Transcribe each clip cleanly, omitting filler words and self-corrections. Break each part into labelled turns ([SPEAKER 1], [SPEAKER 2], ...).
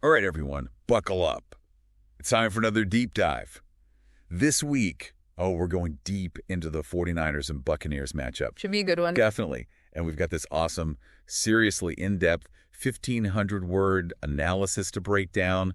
[SPEAKER 1] All right, everyone, buckle up. It's time for another deep dive. This week, we're going deep into the 49ers and Buccaneers matchup.
[SPEAKER 2] Should be a good one.
[SPEAKER 1] Definitely. And we've got this awesome, seriously in-depth, 1,500-word analysis to break down.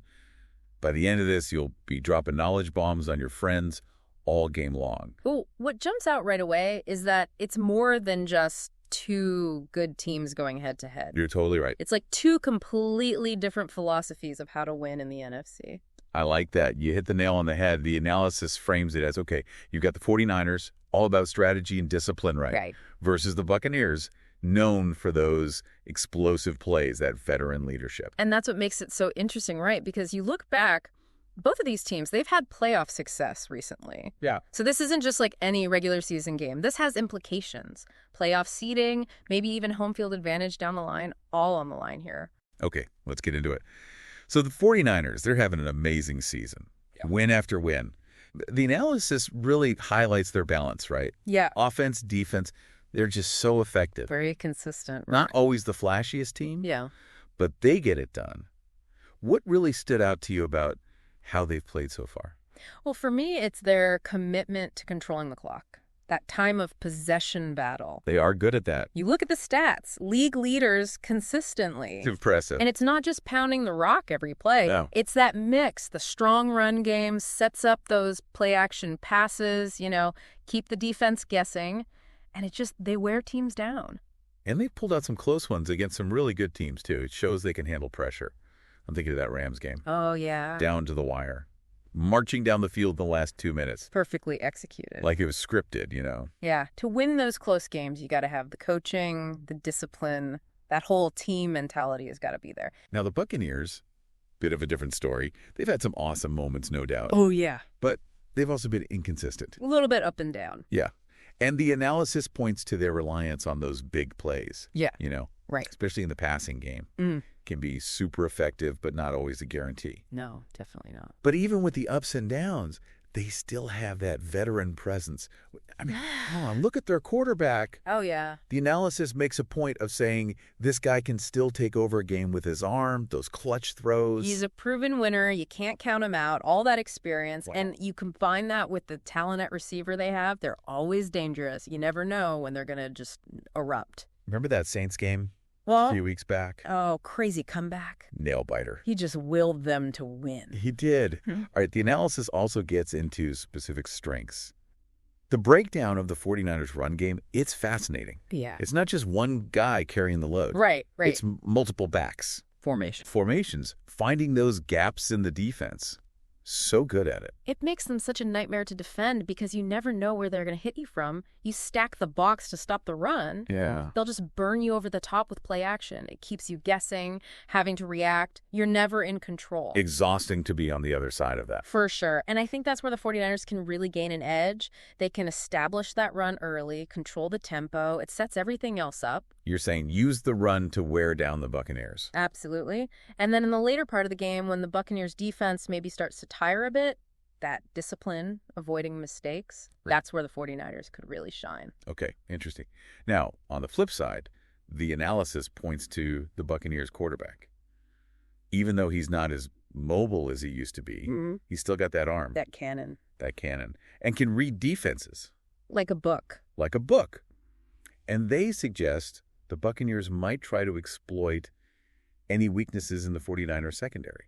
[SPEAKER 1] By the end of this, you'll be dropping knowledge bombs on your friends all game long.
[SPEAKER 2] Well, what jumps out right away is that it's more than just two good teams going head-to-head.
[SPEAKER 1] You're totally right.
[SPEAKER 2] It's like two completely different philosophies of how to win in the NFC.
[SPEAKER 1] I like that. You hit the nail on the head. The analysis frames it as, okay, you've got the 49ers, all about strategy and discipline, right? Versus the Buccaneers, known for those explosive plays, that veteran leadership.
[SPEAKER 2] And that's what makes it so interesting, right? Because you look back, both of these teams, they've had playoff success recently.
[SPEAKER 1] Yeah.
[SPEAKER 2] So this isn't just like any regular season game. This has implications. Playoff seeding, maybe even home field advantage down the line, all on the line here.
[SPEAKER 1] Okay, let's get into it. So the 49ers, they're having an amazing season. Yeah. Win after win. The analysis really highlights their balance, right?
[SPEAKER 2] Yeah.
[SPEAKER 1] Offense, defense, they're just so effective.
[SPEAKER 2] Very consistent. Right?
[SPEAKER 1] Not always the flashiest team.
[SPEAKER 2] Yeah.
[SPEAKER 1] But they get it done. What really stood out to you about how they've played so far?
[SPEAKER 2] Well, for me, it's their commitment to controlling the clock. That time of possession battle.
[SPEAKER 1] They are good at that.
[SPEAKER 2] You look at the stats, league leaders consistently.
[SPEAKER 1] It's impressive.
[SPEAKER 2] And it's not just pounding the rock every play.
[SPEAKER 1] No.
[SPEAKER 2] It's that mix. The strong run game sets up those play-action passes, keep the defense guessing. And they wear teams down.
[SPEAKER 1] And they pulled out some close ones against some really good teams, too. It shows they can handle pressure. I'm thinking of that Rams game.
[SPEAKER 2] Oh, yeah.
[SPEAKER 1] Down to the wire. Marching down the field in the last 2 minutes.
[SPEAKER 2] Perfectly executed.
[SPEAKER 1] Like it was scripted,
[SPEAKER 2] Yeah. To win those close games, you got to have the coaching, the discipline. That whole team mentality has got to be there.
[SPEAKER 1] Now, the Buccaneers, bit of a different story. They've had some awesome moments, no doubt.
[SPEAKER 2] Oh, yeah.
[SPEAKER 1] But they've also been inconsistent.
[SPEAKER 2] A little bit up and down.
[SPEAKER 1] Yeah. And the analysis points to their reliance on those big plays.
[SPEAKER 2] Yeah.
[SPEAKER 1] Right. Especially in the passing game. Can be super effective, but not always a guarantee.
[SPEAKER 2] No, definitely not.
[SPEAKER 1] But even with the ups and downs, they still have that veteran presence. I mean, come on, look at their quarterback.
[SPEAKER 2] Oh, yeah.
[SPEAKER 1] The analysis makes a point of saying this guy can still take over a game with his arm, those clutch throws.
[SPEAKER 2] He's a proven winner. You can't count him out. All that experience.
[SPEAKER 1] Wow.
[SPEAKER 2] And you combine that with the talent at receiver they have. They're always dangerous. You never know when they're going to just erupt.
[SPEAKER 1] Remember that Saints game?
[SPEAKER 2] Well,
[SPEAKER 1] a few weeks back.
[SPEAKER 2] Oh, crazy comeback.
[SPEAKER 1] Nail biter.
[SPEAKER 2] He just willed them to win.
[SPEAKER 1] He did. All right, the analysis also gets into specific strengths. The breakdown of the 49ers run game, it's fascinating.
[SPEAKER 2] Yeah.
[SPEAKER 1] It's not just one guy carrying the load.
[SPEAKER 2] Right.
[SPEAKER 1] It's multiple backs. Formations. Finding those gaps in the defense. So good at it.
[SPEAKER 2] It makes them such a nightmare to defend because you never know where they're going to hit you from. You stack the box to stop the run.
[SPEAKER 1] Yeah.
[SPEAKER 2] They'll just burn you over the top with play action. It keeps you guessing, having to react. You're never in control.
[SPEAKER 1] Exhausting to be on the other side of that.
[SPEAKER 2] For sure. And I think that's where the 49ers can really gain an edge. They can establish that run early, control the tempo. It sets everything else up.
[SPEAKER 1] You're saying use the run to wear down the Buccaneers.
[SPEAKER 2] Absolutely. And then in the later part of the game, when the Buccaneers defense maybe starts to tire a bit, that discipline, avoiding mistakes, that's where the 49ers could really shine.
[SPEAKER 1] Okay, interesting. Now, on the flip side, the analysis points to the Buccaneers quarterback. Even though he's not as mobile as he used to be, he's still got that arm.
[SPEAKER 2] That cannon.
[SPEAKER 1] And can read defenses.
[SPEAKER 2] Like a book.
[SPEAKER 1] And they suggest the Buccaneers might try to exploit any weaknesses in the 49ers secondary.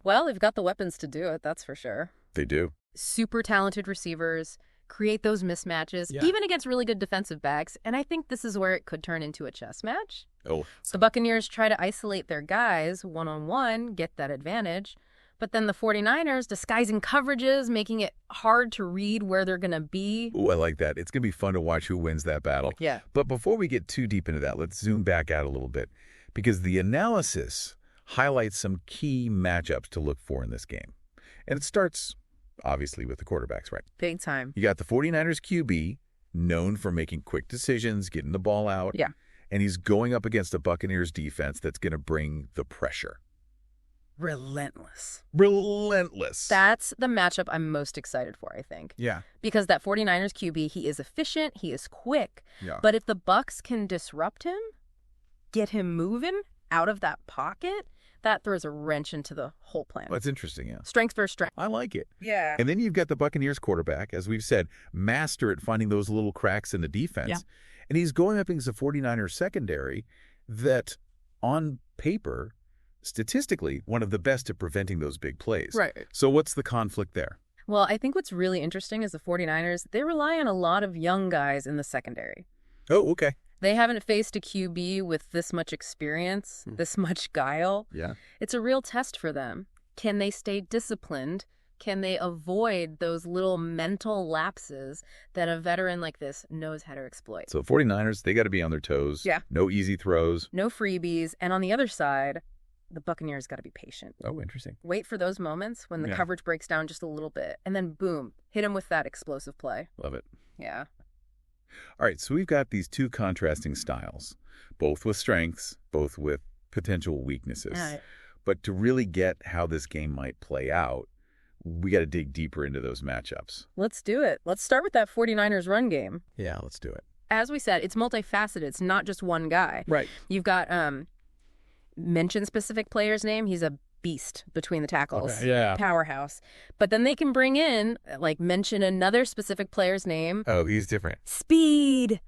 [SPEAKER 2] Well, they've got the weapons to do it, that's for sure.
[SPEAKER 1] They do.
[SPEAKER 2] Super talented receivers, create those mismatches, even against really good defensive backs. And I think this is where it could turn into a chess match.
[SPEAKER 1] Oh.
[SPEAKER 2] The Buccaneers try to isolate their guys one-on-one, get that advantage. But then the 49ers disguising coverages, making it hard to read where they're going to be.
[SPEAKER 1] Ooh, I like that. It's going to be fun to watch who wins that battle.
[SPEAKER 2] Yeah.
[SPEAKER 1] But before we get too deep into that, let's zoom back out a little bit. Because the analysis highlights some key matchups to look for in this game. And it starts, obviously, with the quarterbacks, right?
[SPEAKER 2] Big time.
[SPEAKER 1] You got the 49ers QB, known for making quick decisions, getting the ball out.
[SPEAKER 2] Yeah.
[SPEAKER 1] And he's going up against the Buccaneers defense that's going to bring the pressure.
[SPEAKER 2] Relentless. That's the matchup I'm most excited for, I think.
[SPEAKER 1] Yeah.
[SPEAKER 2] Because that 49ers QB, he is efficient, he is quick.
[SPEAKER 1] Yeah.
[SPEAKER 2] But if the Bucs can disrupt him, get him moving out of that pocket, That throws a wrench into the whole plan.
[SPEAKER 1] That's interesting, yeah.
[SPEAKER 2] Strength versus strength.
[SPEAKER 1] I like it.
[SPEAKER 2] Yeah.
[SPEAKER 1] And then you've got the Buccaneers quarterback, as we've said, master at finding those little cracks in the defense.
[SPEAKER 2] Yeah.
[SPEAKER 1] And he's going up against a 49ers secondary that, on paper, statistically, one of the best at preventing those big plays.
[SPEAKER 2] Right.
[SPEAKER 1] So what's the conflict there?
[SPEAKER 2] Well, I think what's really interesting is the 49ers, they rely on a lot of young guys in the secondary.
[SPEAKER 1] Oh, okay.
[SPEAKER 2] They haven't faced a QB with this much experience, this much guile.
[SPEAKER 1] Yeah.
[SPEAKER 2] It's a real test for them. Can they stay disciplined? Can they avoid those little mental lapses that a veteran like this knows how to exploit?
[SPEAKER 1] So 49ers, they got to be on their toes.
[SPEAKER 2] Yeah.
[SPEAKER 1] No easy throws.
[SPEAKER 2] No freebies. And on the other side, the Buccaneers got to be patient.
[SPEAKER 1] Oh, interesting.
[SPEAKER 2] Wait for those moments when the coverage breaks down just a little bit. And then, boom, hit him with that explosive play.
[SPEAKER 1] Love it.
[SPEAKER 2] Yeah.
[SPEAKER 1] All right, so we've got these two contrasting styles, both with strengths, both with potential weaknesses.
[SPEAKER 2] Right.
[SPEAKER 1] But to really get how this game might play out, we got to dig deeper into those matchups.
[SPEAKER 2] Let's do it. Let's start with that 49ers run game.
[SPEAKER 1] Yeah, let's do it.
[SPEAKER 2] As we said, it's multifaceted. It's not just one guy.
[SPEAKER 1] Right.
[SPEAKER 2] You've got mention specific player's name. He's a beast between the tackles.
[SPEAKER 1] Okay, yeah.
[SPEAKER 2] Powerhouse. But then they can bring in, like, mention another specific player's name.
[SPEAKER 1] Oh, he's different.
[SPEAKER 2] Speed.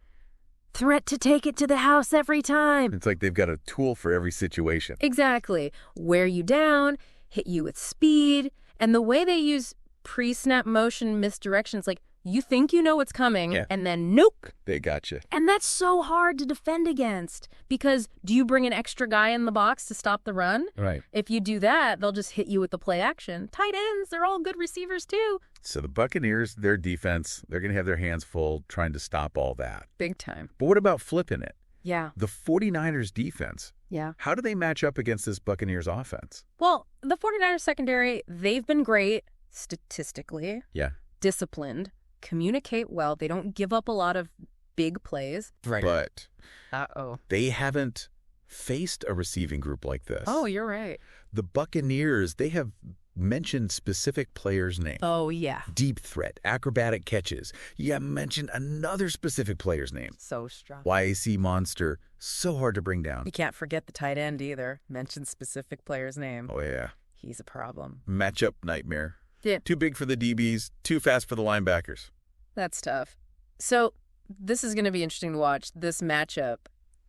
[SPEAKER 2] Threat to take it to the house every time.
[SPEAKER 1] It's like they've got a tool for every situation.
[SPEAKER 2] Exactly. Wear you down, hit you with speed. And the way they use pre-snap motion misdirections, like, you think you know what's coming, and then nope.
[SPEAKER 1] They got you.
[SPEAKER 2] And that's so hard to defend against because do you bring an extra guy in the box to stop the run?
[SPEAKER 1] Right.
[SPEAKER 2] If you do that, they'll just hit you with the play action. Tight ends, they're all good receivers too.
[SPEAKER 1] So the Buccaneers, their defense, they're going to have their hands full trying to stop all that.
[SPEAKER 2] Big time.
[SPEAKER 1] But what about flipping it?
[SPEAKER 2] Yeah.
[SPEAKER 1] The 49ers defense.
[SPEAKER 2] Yeah.
[SPEAKER 1] How do they match up against this Buccaneers offense?
[SPEAKER 2] Well, the 49ers secondary, they've been great statistically.
[SPEAKER 1] Yeah.
[SPEAKER 2] Disciplined. Communicate well. They don't give up a lot of big plays.
[SPEAKER 1] Right. But
[SPEAKER 2] Uh-oh.
[SPEAKER 1] they haven't faced a receiving group like this.
[SPEAKER 2] Oh, you're right.
[SPEAKER 1] The Buccaneers, they have mentioned specific players' names.
[SPEAKER 2] Oh, yeah.
[SPEAKER 1] Deep threat, acrobatic catches. You haven't mentioned another specific player's name.
[SPEAKER 2] So strong.
[SPEAKER 1] YAC monster, so hard to bring down.
[SPEAKER 2] You can't forget the tight end either. Mention specific player's name.
[SPEAKER 1] Oh, yeah.
[SPEAKER 2] He's a problem.
[SPEAKER 1] Matchup nightmare.
[SPEAKER 2] Yeah.
[SPEAKER 1] Too big for the DBs, too fast for the linebackers.
[SPEAKER 2] That's tough. So this is going to be interesting to watch, this matchup.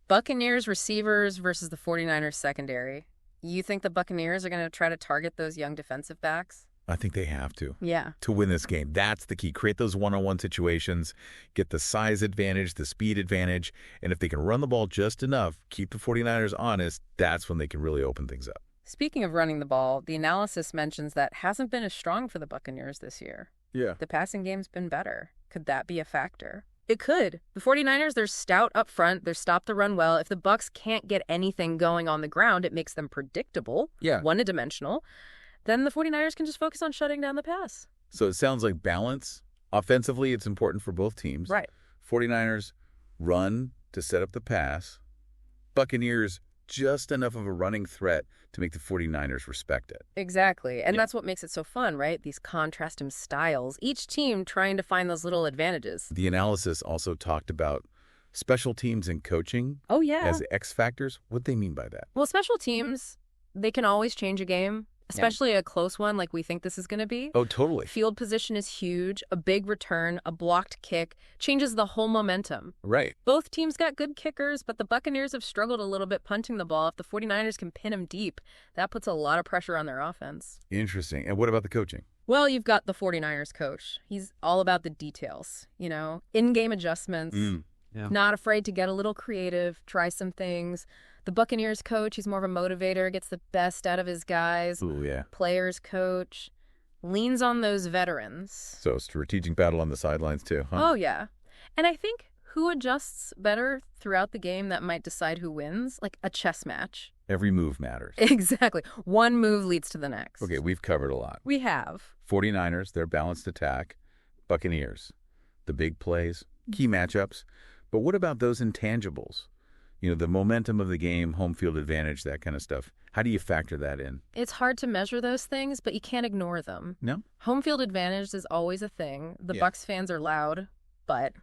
[SPEAKER 2] Buccaneers receivers versus the 49ers secondary. You think the Buccaneers are going to try to target those young defensive backs?
[SPEAKER 1] I think they have to.
[SPEAKER 2] Yeah.
[SPEAKER 1] To win this game. That's the key. Create those one-on-one situations, get the size advantage, the speed advantage, and if they can run the ball just enough, keep the 49ers honest, that's when they can really open things up.
[SPEAKER 2] Speaking of running the ball, the analysis mentions that hasn't been as strong for the Buccaneers this year.
[SPEAKER 1] Yeah.
[SPEAKER 2] The passing game's been better. Could that be a factor? It could. The 49ers, they're stout up front. They're stop the run well. If the Bucs can't get anything going on the ground, it makes them predictable, one-dimensional. Then the 49ers can just focus on shutting down the pass.
[SPEAKER 1] So it sounds like balance. Offensively, it's important for both teams.
[SPEAKER 2] Right.
[SPEAKER 1] 49ers run to set up the pass. Buccaneers just enough of a running threat to make the 49ers respect it.
[SPEAKER 2] Exactly. And that's what makes it so fun, right? These contrasting styles, each team trying to find those little advantages.
[SPEAKER 1] The analysis also talked about special teams and coaching as X factors. What do they mean by that?
[SPEAKER 2] Well, special teams, they can always change a game, especially a close one like we think this is going to be.
[SPEAKER 1] Oh, totally.
[SPEAKER 2] Field position is huge. A big return, a blocked kick changes the whole momentum.
[SPEAKER 1] Right.
[SPEAKER 2] Both teams got good kickers, but the Buccaneers have struggled a little bit punting the ball. If the 49ers can pin them deep, that puts a lot of pressure on their offense.
[SPEAKER 1] Interesting. And what about the coaching?
[SPEAKER 2] Well, you've got the 49ers coach. He's all about the details, in-game adjustments, not afraid to get a little creative, try some things. The Buccaneers coach, he's more of a motivator, gets the best out of his guys.
[SPEAKER 1] Ooh, yeah.
[SPEAKER 2] Players coach, leans on those veterans.
[SPEAKER 1] So strategic battle on the sidelines too, huh?
[SPEAKER 2] Oh, yeah. And I think who adjusts better throughout the game that might decide who wins, like a chess match.
[SPEAKER 1] Every move matters.
[SPEAKER 2] Exactly. One move leads to the next.
[SPEAKER 1] Okay, we've covered a lot.
[SPEAKER 2] We have.
[SPEAKER 1] 49ers, their balanced attack. Buccaneers, the big plays, key matchups. But what about those intangibles? The momentum of the game, home field advantage, that kind of stuff. How do you factor that in?
[SPEAKER 2] It's hard to measure those things, but you can't ignore them.
[SPEAKER 1] No?
[SPEAKER 2] Home field advantage is always a thing. The Bucs fans are loud, but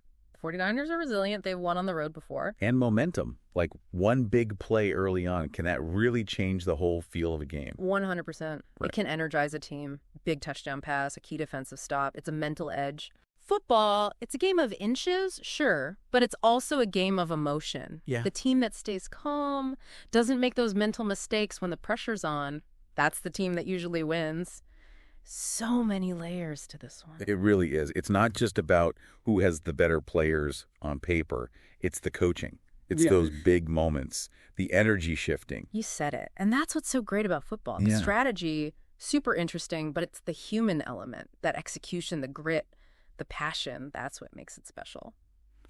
[SPEAKER 2] 49ers are resilient. They've won on the road before.
[SPEAKER 1] And momentum. Like one big play early on, can that really change the whole feel of a game?
[SPEAKER 2] 100%.
[SPEAKER 1] Right.
[SPEAKER 2] It can energize a team. Big touchdown pass, a key defensive stop. It's a mental edge. Football, it's a game of inches, sure, but it's also a game of emotion.
[SPEAKER 1] Yeah.
[SPEAKER 2] The team that stays calm, doesn't make those mental mistakes when the pressure's on, that's the team that usually wins. So many layers to this one.
[SPEAKER 1] It really is. It's not just about who has the better players on paper. It's the coaching. It's those big moments, the energy shifting.
[SPEAKER 2] You said it. And that's what's so great about football. The strategy, super interesting, but it's the human element, that execution, the grit, the passion. That's what makes it special.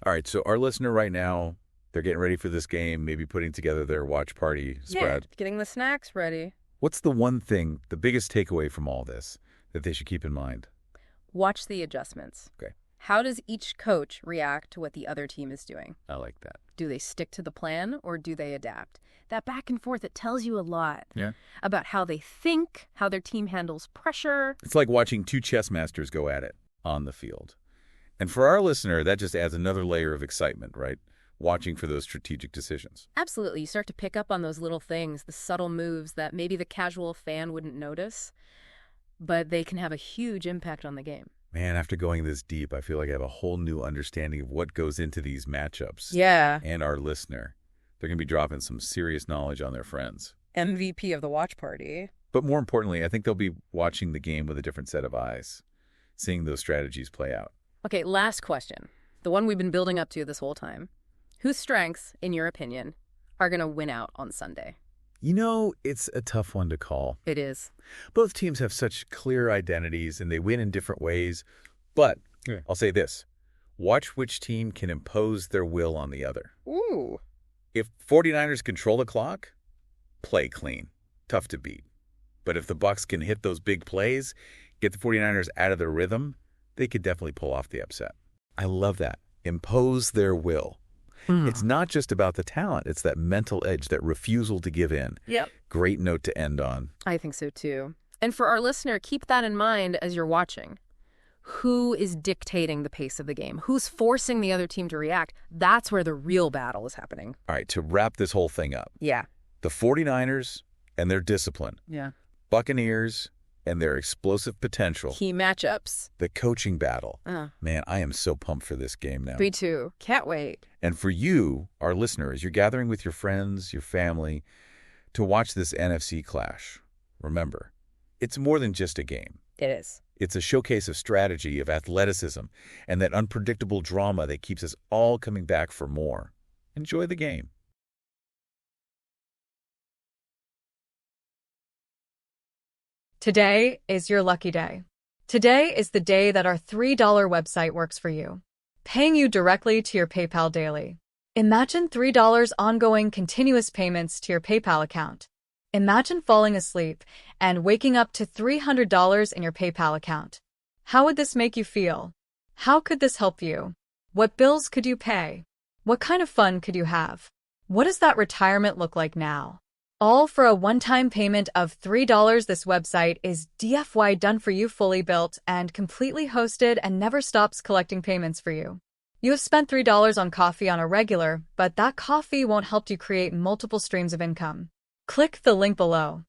[SPEAKER 1] All right, so our listener right now, they're getting ready for this game, maybe putting together their watch party spread.
[SPEAKER 2] Yeah, getting the snacks ready.
[SPEAKER 1] What's the one thing, the biggest takeaway from all this that they should keep in mind?
[SPEAKER 2] Watch the adjustments.
[SPEAKER 1] Okay.
[SPEAKER 2] How does each coach react to what the other team is doing?
[SPEAKER 1] I like that.
[SPEAKER 2] Do they stick to the plan or do they adapt? That back and forth, it tells you a lot about how they think, how their team handles pressure.
[SPEAKER 1] It's like watching two chess masters go at it on the field. And for our listener, that just adds another layer of excitement, right? Watching for those strategic decisions.
[SPEAKER 2] Absolutely. You start to pick up on those little things, the subtle moves that maybe the casual fan wouldn't notice, but they can have a huge impact on the game.
[SPEAKER 1] Man, after going this deep, I feel like I have a whole new understanding of what goes into these matchups.
[SPEAKER 2] Yeah.
[SPEAKER 1] And our listener. They're going to be dropping some serious knowledge on their friends.
[SPEAKER 2] MVP of the watch party.
[SPEAKER 1] But more importantly, I think they'll be watching the game with a different set of eyes, seeing those strategies play out.
[SPEAKER 2] Okay, last question. The one we've been building up to this whole time. Whose strengths, in your opinion, are going to win out on Sunday?
[SPEAKER 1] You know, it's a tough one to call.
[SPEAKER 2] It is.
[SPEAKER 1] Both teams have such clear identities, and they win in different ways. But I'll say this. Watch which team can impose their will on the other.
[SPEAKER 2] Ooh.
[SPEAKER 1] If 49ers control the clock, play clean. Tough to beat. But if the Bucs can hit those big plays, get the 49ers out of their rhythm, they could definitely pull off the upset. I love that. Impose their will. It's not just about the talent. It's that mental edge, that refusal to give in.
[SPEAKER 2] Yep.
[SPEAKER 1] Great note to end on.
[SPEAKER 2] I think so, too. And for our listener, keep that in mind as you're watching. Who is dictating the pace of the game? Who's forcing the other team to react? That's where the real battle is happening.
[SPEAKER 1] All right, to wrap this whole thing up.
[SPEAKER 2] Yeah.
[SPEAKER 1] The 49ers and their discipline.
[SPEAKER 2] Yeah.
[SPEAKER 1] Buccaneers and their explosive potential.
[SPEAKER 2] Key matchups.
[SPEAKER 1] The coaching battle. Man, I am so pumped for this game now.
[SPEAKER 2] Me too. Can't wait.
[SPEAKER 1] And for you, our listeners, you're gathering with your friends, your family, to watch this NFC clash. Remember, it's more than just a game.
[SPEAKER 2] It is.
[SPEAKER 1] It's a showcase of strategy, of athleticism, and that unpredictable drama that keeps us all coming back for more. Enjoy the game.
[SPEAKER 3] Today is your lucky day. Today is the day that our $3 website works for you, paying you directly to your PayPal daily. Imagine $3 ongoing continuous payments to your PayPal account. Imagine falling asleep and waking up to $300 in your PayPal account. How would this make you feel? How could this help you? What bills could you pay? What kind of fun could you have? What does that retirement look like now? All for a one-time payment of $3. This website is DFY done for you, fully built and completely hosted, and never stops collecting payments for you. You have spent $3 on coffee on a regular, but that coffee won't help you create multiple streams of income. Click the link below.